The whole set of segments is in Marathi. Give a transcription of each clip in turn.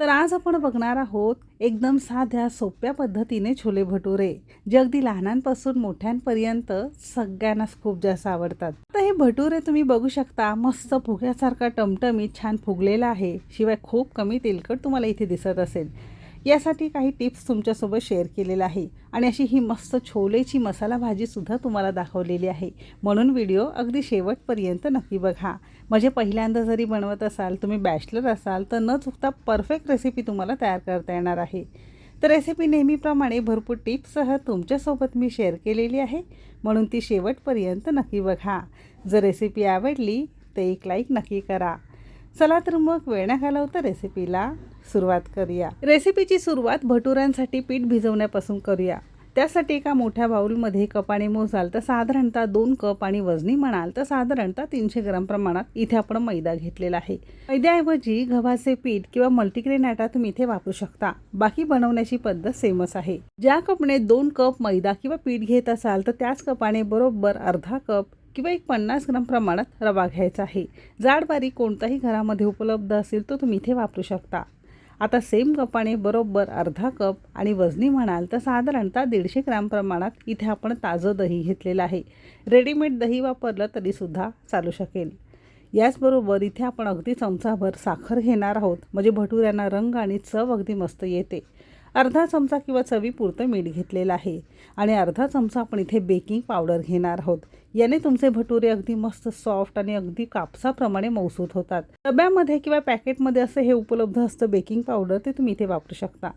तर आज आपण बघणार आहोत एकदम साध्या सोप्या पद्धतीने छोले भटुरे, जे अगदी लहानांपासून मोठ्यांपर्यंत सगळ्यांनाच खूप जास्त आवडतात। आता हे भटुरे तुम्ही बघू शकता, मस्त फुग्यासारखा टमटमीत छान फुगलेला आहे। शिवाय खूप कमी तेलकट तुम्हाला इथे दिसत असेल। यासाठी काही टिप्स तुमच्यासोबत शेअर केलेला आहे आणि अशी ही मस्त छोलेची मसाला भाजी सुद्धा तुम्हाला दाखवलेली आहे। म्हणून व्हिडिओ अगदी शेवटपर्यंत नक्की बघा। म्हणजे पहिल्यांदा जरी बनवत असाल, तुम्ही बॅचलर असाल, तर न चुकता परफेक्ट रेसिपी तुम्हाला तयार करता येणार आहे। तर रेसिपी नेहमीप्रमाणे भरपूर टिप्ससह तुमच्यासोबत मी शेअर केलेली आहे, म्हणून ती शेवटपर्यंत नक्की बघा। जर रेसिपी आवडली तर एक लाईक नक्की करा। चला तर मग वेळ न घालवता रेसिपीला सुरुवात करूया। रेसिपीची सुरुवात भटुऱ्यांसाठी पीठ भिजवण्यापासून करूया। त्यासाठी एका मोठ्या बाउलमध्ये कपाने मोजाल तर साधारणतः 2 कप आणि वजनी म्हणाल तर साधारणतः 300 ग्राम प्रमाणात इथे आपण मैदा घेतलेला आहे। मैद्याऐवजी गव्हाचे पीठ किंवा मल्टीग्रेन आटा तुम्ही इथे वापरू शकता। बाकी बनवण्याची पद्धत सेमच आहे। ज्या कपने 2 कप मैदा किंवा पीठ घेत असाल तर त्याच कपाने बरोबर अर्धा कप किंवा 50 ग्राम प्रमाणात रवा घ्यायचा आहे। जाड बारीक कोणताही घरामध्ये उपलब्ध असेल तो तुम्ही इथे वापरू शकता। आता सेम कपाने बरोबर अर्धा कप आणि वजनी म्हणाल तर साधारणतः 150 ग्राम प्रमाणात इथे आपण ताजं दही घेतलेलं आहे। रेडीमेड दही वापरलं तरीसुद्धा चालू शकेल। याचबरोबर इथे आपण अगदी चमचाभर साखर घेणार आहोत, म्हणजे भटुऱ्यांना रंग आणि चव अगदी मस्त येते। अर्धा चमचा किंवा चवीपुरतं मीठ घेतलेलं आहे आणि अर्धा चमचा आपण इथे बेकिंग पावडर घेणार आहोत। याने तुमचे भटुरे अगदी मस्त सॉफ्ट आणि अगदी कापसाप्रमाणे मऊसूत होतात। डब्यामध्ये किंवा पॅकेटमध्ये असं हे उपलब्ध असतं बेकिंग पावडर, ते तुम्ही इथे वापरू शकता।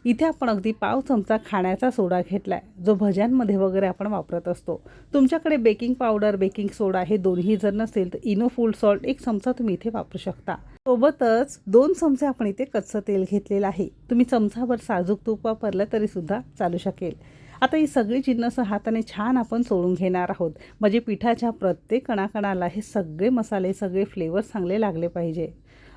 इथे आपण अगदी पाव चमचा खाण्याचा सोडा घेतलाय, जो भज्यांमध्ये वगैरे आपण वापरत असतो। तुमच्याकडे बेकिंग पावडर, बेकिंग सोडा हे दोन्ही जर नसेल तर इनो फूड सॉल्ट 1 चमचा तुम्ही इथे वापरू शकता। सोबतच 2 चमचे आपण इथे कच्चं तेल घेतलेलं आहे। तुम्ही चमचाभर साजूक तूप वापरलं तरी सुद्धा चालू शकेल। आता ही सगळी जिन्नस हाताने छान आपण चोळून घेणार आहोत, म्हणजे पिठाच्या प्रत्येक कणाकणाला हे सगळे मसाले, सगळे फ्लेवर चांगले लागले पाहिजे।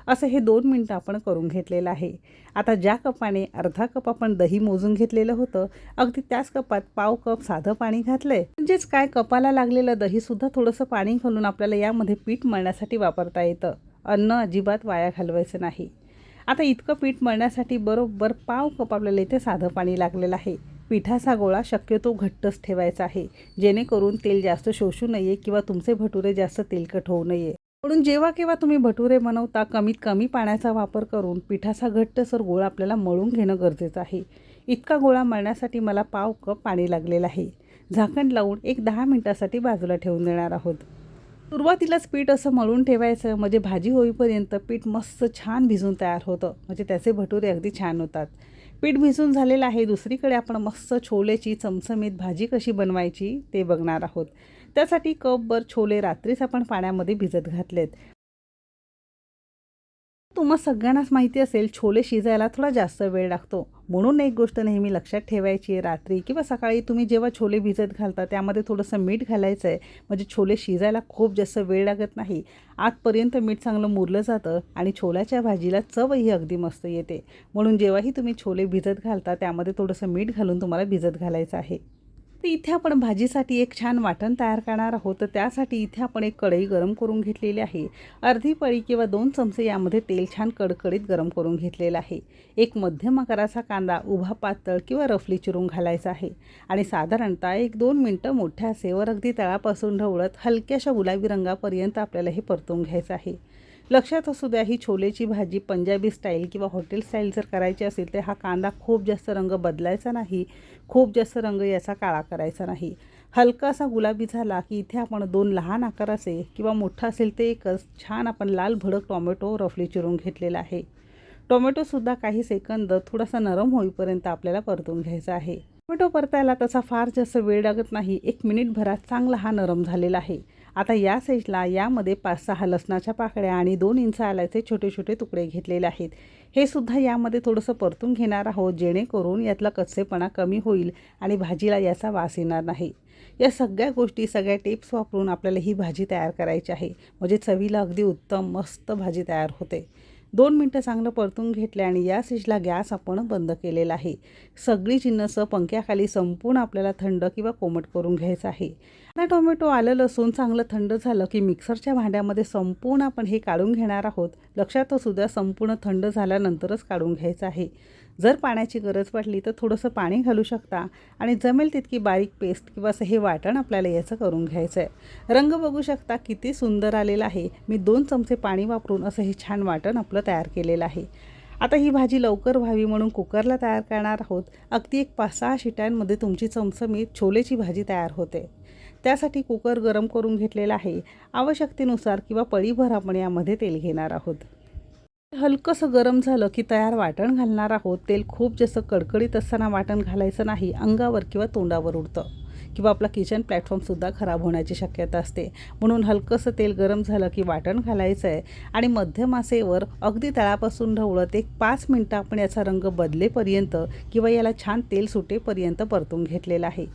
असं हे 2 मिनिटं आपण करून घेतलेलं आहे। आता ज्या कपाने अर्धा कप आपण दही मोजून घेतलेलं होतं, अगदी त्याच कपात पाव कप साधं पाणी घातलंय। म्हणजेच काय, कपाला लागलेलं दहीसुद्धा थोडंसं पाणी घालून आपल्याला यामध्ये पीठ मळण्यासाठी वापरता येतं। अन्न अजिबात वाया घालवायचं नाही। आता इतकं पीठ मळण्यासाठी बरोबर पाव कप आपल्याला इथे साधं पाणी लागलेलं आहे। पिठाचा गोळा शक्यतो घट्टच ठेवायचा आहे, जेणेकरून तेल जास्त शोषू नये किंवा तुमचे भटुरे जास्त तेलकट होऊ नये। म्हणून जेव्हा केव्हा तुम्ही भटुरे बनवता, कमीत कमी पाण्याचा वापर करून पिठाचा घट्टसर गोळा आपल्याला मळून घेणं गरजेचं आहे। इतका गोळा मळण्यासाठी मला पाव कप पाणी लागलेलं आहे। झाकण लावून एक 10 मिनिटासाठी बाजूला ठेवून देणार आहोत। सुरुवातीलाच पीठ असं मळून ठेवायचं, म्हणजे भाजी होईपर्यंत पीठ मस्त छान भिजून तयार होतं, म्हणजे त्याचे भटुरे अगदी छान होतात। पीठ भिजून झालेलं आहे। दुसरीकडे आपण मस्त छोलेची चमचमीत भाजी कशी बनवायची ते बघणार आहोत। त्यासाठी कपभर छोले रात्रीच आपण पाण्यामध्ये भिजत घातलेत। तुम्हा सगळ्यांनाच माहिती असेल, छोले शिजायला थोडा जास्त वेळ लागतो। म्हणून एक गोष्ट नेहमी लक्षात ठेवायची आहे, रात्री किंवा सकाळी तुम्ही जेव्हा छोले भिजत घालता त्यामध्ये थोडंसं मीठ घालायचं आहे, म्हणजे छोले शिजायला खूप जास्त वेळ लागत नाही। आतपर्यंत मीठ चांगलं मुरलं जातं आणि छोल्याच्या भाजीला चवही अगदी मस्त येते। म्हणून जेव्हाही तुम्ही छोले भिजत घालता त्यामध्ये थोडंसं मीठ घालून तुम्हाला भिजत घालायचं आहे। तर इथे आपण भाजीसाठी एक छान वाटण तयार करणार आहोत। तर त्यासाठी इथे आपण एक कढई गरम करून घेतलेली आहे। अर्धी पळी किंवा 2 चमचे यामध्ये तेल छान कडकडीत गरम करून घेतलेलं आहे। एक मध्यम आकाराचा कांदा उभा पातळ किंवा रफली चिरून घालायचा आहे आणि साधारणतः 1-2 मिनिटं मोठ्या आचेवर अगदी तळापासून ढवळत हलक्याशा गुलाबी रंगापर्यंत आपल्याला हे परतून घ्यायचं आहे। लक्षात असू द्या, ही छोलेची भाजी पंजाबी स्टाईल किंवा हॉटेल स्टाईल जर करायची असेल तर हा कांदा खूप जास्त रंग बदलायचा नाही, खूप जास्त रंग याचा काळा करायचा नाही। हलकासा गुलाबी झाला की इथे आपण 2 लहान आकाराचे किंवा मोठा असेल ते एकच छान आपण लाल भडक टोमॅटो रफली चिरून घेतलेला आहे। टोमॅटोसुद्धा काही सेकंद थोडासा नरम होईपर्यंत आपल्याला परतून घ्यायचा आहे। टोमॅटो परतायला तसा फार जास्त वेळ लागत नाही, 1 मिनिटभरात चांगला हा नरम झालेला आहे। आता या साईजला यामध्ये 5-6 लसणाच्या पाकळ्या आणि 2 इंच आल्याचे छोटे छोटे तुकडे घेतलेले आहेत। हे सुद्धा यामध्ये थोडंसं परतून घेणार आहोत, जेणेकरून यातला कच्चेपणा कमी होईल आणि भाजीला याचा वास येणार नाही। या सगळ्या गोष्टी, सगळ्या टिप्स वापरून आपल्याला ही भाजी तयार करायची आहे, म्हणजे चवीला अगदी उत्तम मस्त भाजी तयार होते। 2 मिनटं चांगलं परतून घेतले आणि या स्टेजला गॅस आपण बंद केलेला आहे. सगळी जिन्नस पंख्याखाली संपूर्ण आपल्याला थंड किंवा कोमट करून घ्यायचं आहे. आता टोमॅटो, आलं, लसूण चांगलं थंड झालं की मिक्सरच्या भांड्यामध्ये संपूर्ण आपण हे काढून घेणार आहोत. लक्षात असू द्या, संपूर्ण थंड झाल्यानंतरच काढून घ्यायचं आहे. जर पाण्याची गरज वाटली तर थोडंसं पाणी घालू शकता आणि जमेल तितकी बारीक पेस्ट किंवा असं हे वाटण आपल्याला याचं करून घ्यायचं आहे. रंग बघू शकता किती सुंदर आलेला आहे. मी 2 चमचे पाणी वापरून असं हे छान वाटण आपलं तयार केलेलं आहे. आता ही भाजी लवकर व्हावी म्हणून कुकरला तयार करणार आहोत. अगदी एक 5-6 शिट्यांमध्ये तुमची चमचमीत छोलेची भाजी तयार होते. त्यासाठी कुकर गरम करून घेतलेला आहे. आवश्यकतेनुसार किंवा पळीभर आपण यामध्ये तेल घेणार आहोत. हलकंसं गरम झालं की तयार वाटण घालणार आहोत. तेल खूप जास्त कडकडीत असताना वाटण घालायचं नाही, अंगावर किंवा तोंडावर उडतं किंवा आपला किचन प्लॅटफॉर्मसुद्धा खराब होण्याची शक्यता असते. म्हणून हलकंसं तेल गरम झालं की वाटण घालायचं आहे आणि मध्यम आचेवर अगदी तळापासून ढवळत एक 5 मिनटं आपण याचा रंग बदलेपर्यंत किंवा याला छान तेल सुटेपर्यंत परतून घेतलेलं आहे.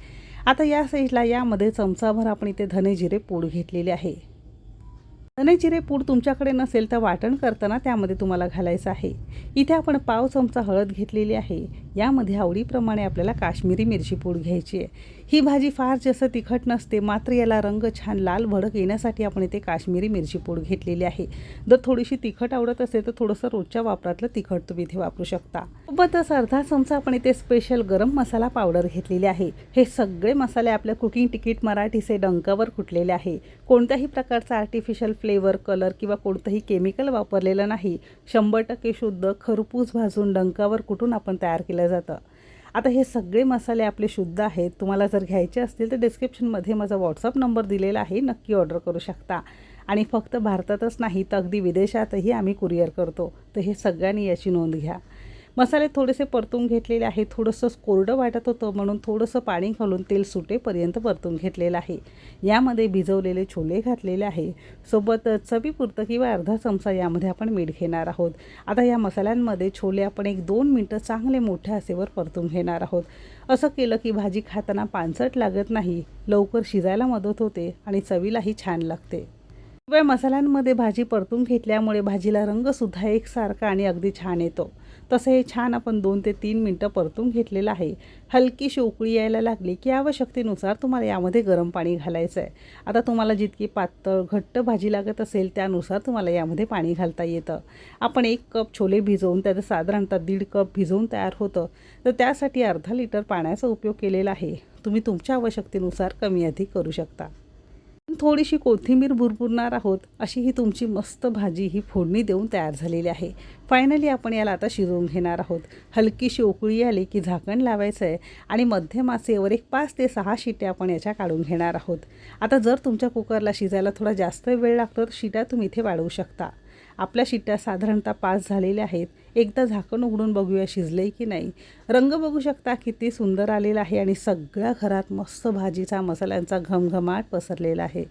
आता या साईडला यामध्ये चमचाभर आपण इथे धने जिरे पूड घेतलेली आहे. धने जिरे पूड तुमच्याकडे नसेल तर वाटण करताना त्यामध्ये तुम्हाला घालायचं आहे. इथे आपण पाव चमचा हळद घेतलेली आहे. यामध्ये आवडीप्रमाणे आपल्याला काश्मीरी मिरची पूड घ्यायची आहे. ही भाजी फार जास्त तिखट नसते, मात्र याला रंग छान लाल भडक येण्यासाठी आपण इथे काश्मीरी मिरची पूड घेतलेली आहे. जर थोडीशी तिखट आवडत असेल तर थोडंसं रोजच्या वापरातलं तिखट तुम्ही इथे वापरू शकता. सोबतच अर्धा चमचा आपण इथे स्पेशल गरम मसाला पावडर घेतलेली आहे. हे सगळे मसाले आपल्या कुकिंग तिकीट मराठीचे डंकावर कुटलेले आहे. कोणत्याही प्रकारचा आर्टिफिशियल फ्लेवर, कलर किंवा कोणतंही केमिकल वापरलेलं नाही. 100% शुद्ध खरपूस भाजून डंकावर कुटून आपण तयार केलं जातं. आता हे सगळे मसाले आपले शुद्ध आहेत. तुम्हाला जर घ्यायचे असतील तर डिस्क्रिप्शनमध्ये माझा व्हॉट्सअप नंबर दिलेला आहे, नक्की ऑर्डर करू शकता. आणि फक्त भारतातच नाही तर अगदी विदेशातही आम्ही कुरिअर करतो, तर हे सगळ्यांनी याची नोंद घ्या. मसाले थोडेसे परतून घेतलेले आहे. थोडंसं कोरडं वाटत होतं म्हणून थोडंसं पाणी घालून तेल सुटेपर्यंत परतून घेतलेलं आहे. यामध्ये भिजवलेले छोले घातलेले आहे. सोबत चवीपुरतं किंवा अर्धा चमचा यामध्ये आपण मीठ घेणार आहोत. आता या मसाल्यांमध्ये छोले आपण 1-2 मिनटं चांगले मोठ्या आचेवर परतून घेणार आहोत. असं केलं की भाजी खाताना पानसट लागत नाही, लवकर शिजायला मदत होते आणि चवीलाही छान लागते. या मसाल्यांमध्ये भाजी परतून घेतल्यामुळे भाजीला रंगसुद्धा एकसारखा आणि अगदी छान येतो. तसं हे छान आपण 2 ते 3 मिनटं परतून घेतलेलं आहे. हलकीशी उकळी यायला लागली की आवश्यकतेनुसार तुम्हाला यामध्ये गरम पाणी घालायचं आहे. आता तुम्हाला जितकी पातळ घट्ट भाजी लागत असेल त्यानुसार तुम्हाला यामध्ये पाणी घालता येतं. आपण 1 कप छोले भिजवून त्याचं साधारणतः 1.5 कप भिजवून तयार होतं, तर त्यासाठी अर्धा लिटर पाण्याचा उपयोग केलेला आहे. तुम्ही तुमच्या आवश्यकतेनुसार कमी अधिक करू शकता. थोडीशी कोथिंबीर भुरभुरणार आहोत. अशी ही तुमची मस्त भाजी ही फोडणी देऊन तयार झालेली आहे. फायनली आपण याला आता शिजवून घेणार आहोत. हलकीशी उकळी आली की झाकण लावायचं आहे आणि मध्यम आचेवर एक 5 ते 6 शिट्या आपण याच्या काढून घेणार आहोत. आता जर तुमच्या कुकरला शिजायला थोडा जास्त वेळ लागतो तर शिट्या तुम्ही इथे वाढवू शकता. आपल्या शिट्ट्या साधारणतः 5 झालेल्या आहेत. एकदा झाकण उघडून बघूया शिजले की नाही. रंग बघू शकता किती सुंदर आलेला आहे आणि सगळ्या घरात मस्त भाजीचा मसाल्यांचा घमघमाट पसरलेला आहे.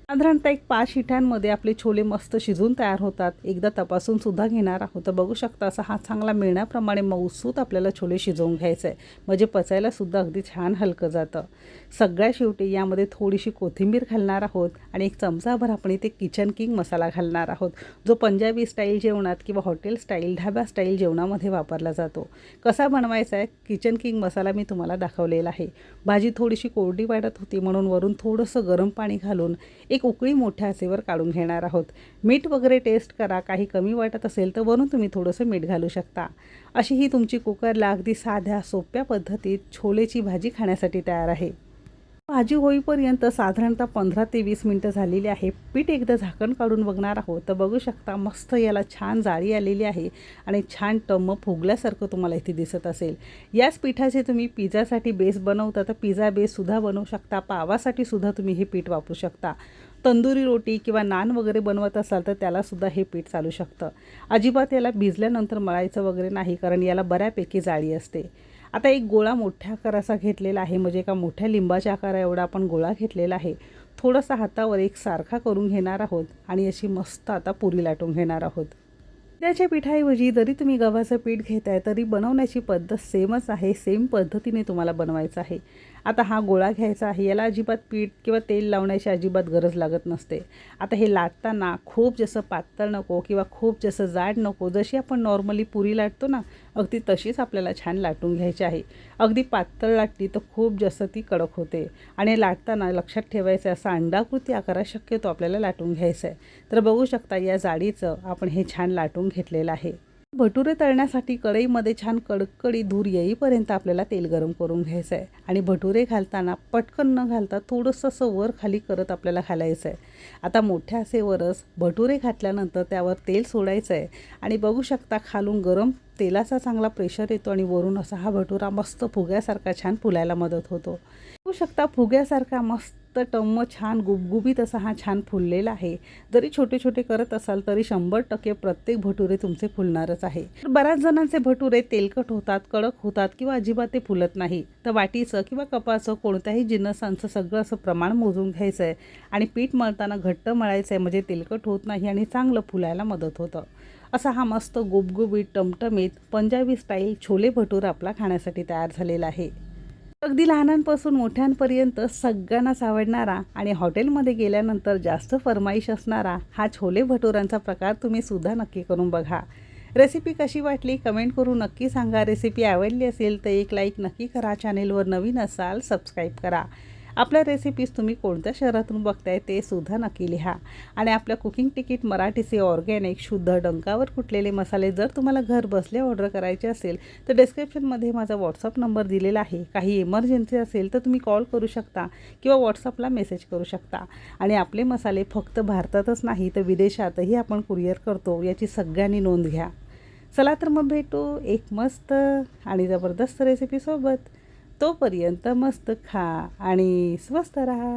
साधारणतः एक 5 शिट्यांमध्ये आपले छोले मस्त शिजून तयार होतात. एकदा तपासून सुद्धा घेणार आहोत. तर बघू शकता असा हात चांगला मिळण्याप्रमाणे मऊसूत आपल्याला छोले शिजवून घ्यायचं आहे, म्हणजे पचायला सुद्धा अगदी छान हलकं जातं. सगळ्या शेवटी यामध्ये थोडीशी कोथिंबीर घालणार आहोत आणि 1 चमचाभर आपण इथे किचन किंग मसाला घालणार आहोत, जो पंजाबी स्टाईल जेवणात किंवा हॉटेल स्टाईल, ढाबा स्टाईल जेवणामध्ये वापरला जातो. कसा बनवायचा आहे किचन किंग मसाला मी तुम्हाला दाखवलेला आहे. भाजी थोडीशी कोरडी वाटत होती म्हणून वरून थोडंसं गरम पाणी घालून एक उकळी मोठ्या आचेवर काढून घेणार आहोत. मीठ वगैरे टेस्ट करा, काही कमी वाटत असेल तर वरून तुम्ही थोडंसं मीठ घालू शकता. अशी ही तुमची कुकरला अगदी साध्या सोप्या पद्धतीत छोलेची भाजी खाण्यासाठी तयार आहे. भाजी होईपर्यंत साधारणतः 15 ते 20 मिनटं झालेली आहे. पीठ एकदा झाकण काढून बघणार आहोत. तर बघू शकता मस्त याला छान जाळी आलेली आहे आणि छान टम्म फुगल्यासारखं तुम्हाला इथे दिसत असेल. याच पिठाचे तुम्ही पिझ्झासाठी बेस बनवता तर पिझ्झा बेससुद्धा बनवू शकता. पावासाठी सुद्धा तुम्ही हे पीठ वापरू शकता. तंदुरी रोटी किंवा नान वगैरे बनवत असाल तर त्यालासुद्धा हे पीठ चालू शकतं. अजिबात याला भिजल्यानंतर मळायचं वगैरे नाही, कारण याला बऱ्यापैकी जाळी असते. आता एक गोळा मोठ्या आकाराचा घेतलेला आहे, म्हणजे एका मोठ्या लिंबाच्या आकारा एवढा आपण गोळा घेतलेला आहे. थोडासा हातावर एकसारखा करून घेणार आहोत आणि अशी मस्त आता पुरी लाटून घेणार आहोत. त्याच्या पिठाऐवजी जरी तुम्ही गव्हाचं पीठ घेताय तरी बनवण्याची पद्धत सेमच आहे. सेम पद्धतीने तुम्हाला बनवायचं आहे. आता हा गोळा घ्यायचा आहे. याला अजिबात पीठ किंवा तेल लावण्याची अजिबात गरज लागत नसते. आता हे लाटताना खूप जास्त पातळ नको किंवा खूप जास्त जाड नको. जशी आपण नॉर्मली पुरी लाटतो ना, अगदी तशीच आपल्याला छान लाटून घ्यायची आहे. अगदी पातळ लाटली तर खूप जास्त ती कडक होते आणि लाटताना लक्षात ठेवायचं असा अंडाकृती आकारात शक्यतो आपल्याला लाटून घ्यायचं आहे. तर बघू शकता या जाडीचं आपण हे छान लाटून घेतलेलं आहे. भटुरे तळण्यासाठी कढईमध्ये छान कडकडी धूर येईपर्यंत आपल्याला तेल गरम करून घ्यायचं आहे आणि भटुरे घालताना पटकन न घालता थोडंसं असं वर खाली करत आपल्याला घालायचं आहे. आता मोठ्या आचेवरच भटुरे घातल्यानंतर त्यावर तेल सोडायचं आहे आणि बघू शकता खालून गरम तेलाचा चांगला प्रेशर येतो आणि वरून असा हा भटुरा मस्त फुग्यासारखा छान फुलायला मदत होतो. बघू शकता फुग्यासारखा मस्त टम्म छान गुबगुबीत असा हा छान फुललेला आहे. जरी छोटे छोटे करत असाल तरी 100% प्रत्येक भटुरे तुमचे फुलणारच आहे. बऱ्याच जणांचे भटुरे तेलकट होतात, कडक होतात किंवा अजिबात ते फुलत नाही. तर वाटीचं किंवा कपाचं कोणत्याही जिन्नसांचं सगळं असं प्रमाण मोजून घ्यायचं आहे आणि पीठ मळताना घट्ट मळायचं आहे म्हणजे तेलकट होत नाही आणि चांगलं फुलायला मदत होतं. असा हा मस्त गुबगुबीत टमटमीत पंजाबी स्टाईल छोले भटुरा आपला खाण्यासाठी तयार झालेला आहे. अगदी लहानांपासून मोठ्यांपर्यंत सगळ्यांनाच आवडणारा आणि हॉटेलमध्ये गेल्यानंतर जास्त फरमाईश असणारा हा छोले भटुरांचा प्रकार तुम्ही सुद्धा नक्की करून बघा. रेसिपी कशी वाटली कमेंट करून नक्की सांगा. रेसिपी आवडली असेल तर एक लाईक नक्की करा. चॅनेलवर नवीन असाल सबस्क्राईब करा. आपल्या रेसिपीज तुम्ही कोणत्या शहरातून बघताय ते सुद्धा नक्की लिहा आणि आपल्या कुकिंग तिकीट मराठीचे ऑर्गॅनिक शुद्ध डंकावर कुटलेले मसाले जर तुम्हाला घर बसल्या ऑर्डर करायचे असेल तर डिस्क्रिप्शनमध्ये माझा व्हॉट्सअप नंबर दिलेला आहे. काही इमर्जन्सी असेल तर तुम्ही कॉल करू शकता किंवा व्हॉट्सअपला मेसेज करू शकता आणि आपले मसाले फक्त भारतातच नाही तर विदेशातही आपण कुरिअर करतो याची सगळ्यांनी नोंद घ्या. चला तर मग भेटू एक मस्त आणि जबरदस्त रेसिपीसोबत. तोपर्यंत मस्त खा आणि स्वस्त राहा.